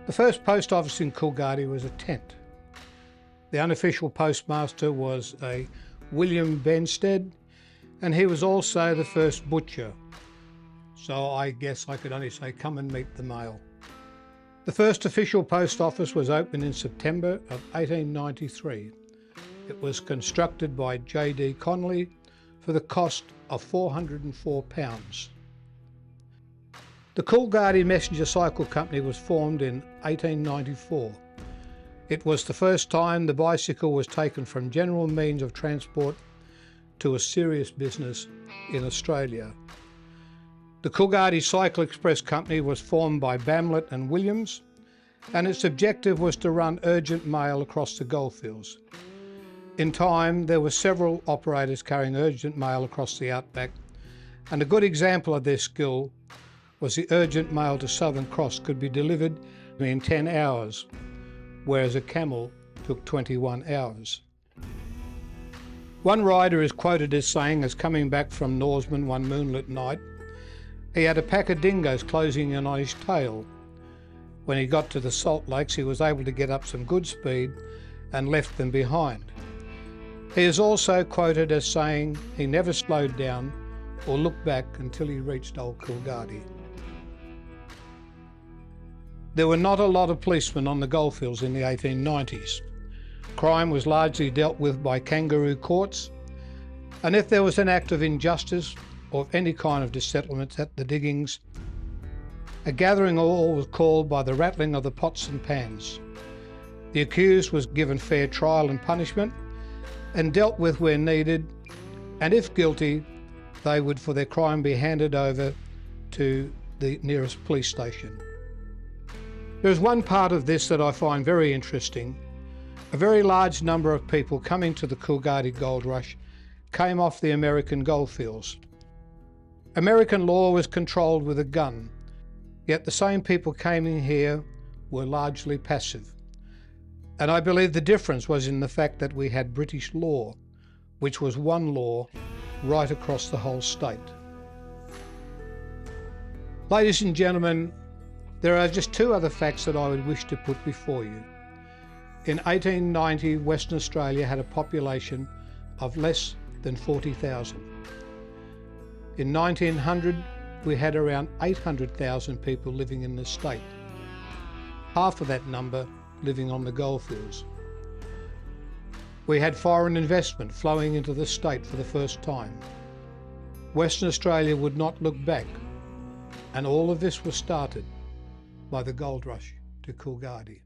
The first post office in Coolgardie was a tent. The unofficial postmaster was a William Benstead, and he was also the first butcher. So I guess I could only say, come and meet the mail. The first official post office was opened in September of 1893. It was constructed by J.D. Connolly for the cost of £404. The Coolgardie Messenger Cycle Company was formed in 1894. It was the first time the bicycle was taken from general means of transport to a serious business in Australia. The Coolgardie Cycle Express Company was formed by Bamlett and Williams, and its objective was to run urgent mail across the goldfields. In time, there were several operators carrying urgent mail across the outback, and a good example of their skill was the urgent mail to Southern Cross could be delivered in 10 hours, whereas a camel took 21 hours. One rider is quoted as saying, as coming back from Norseman one moonlit night, he had a pack of dingoes closing in on his tail. When he got to the salt lakes, he was able to get up some good speed and left them behind. He is also quoted as saying he never slowed down or looked back until he reached old Coolgardie. There were not a lot of policemen on the goldfields in the 1890s. Crime was largely dealt with by kangaroo courts, and if there was an act of injustice or of any kind of dissettlement at the diggings, a gathering all was called by the rattling of the pots and pans. The accused was given fair trial and punishment and dealt with where needed, and if guilty, they would for their crime be handed over to the nearest police station. There is one part of this that I find very interesting. A very large number of people coming to the Coolgardie Gold Rush came off the American goldfields. American law was controlled with a gun, yet the same people came in here were largely passive. And I believe the difference was in the fact that we had British law, which was one law right across the whole state. Ladies and gentlemen, there are just two other facts that I would wish to put before you. In 1890, Western Australia had a population of less than 40,000. In 1900, we had around 800,000 people living in the state. Half of that number living on the goldfields. We had foreign investment flowing into the state for the first time. Western Australia would not look back, and all of this was started by the gold rush to Coolgardie.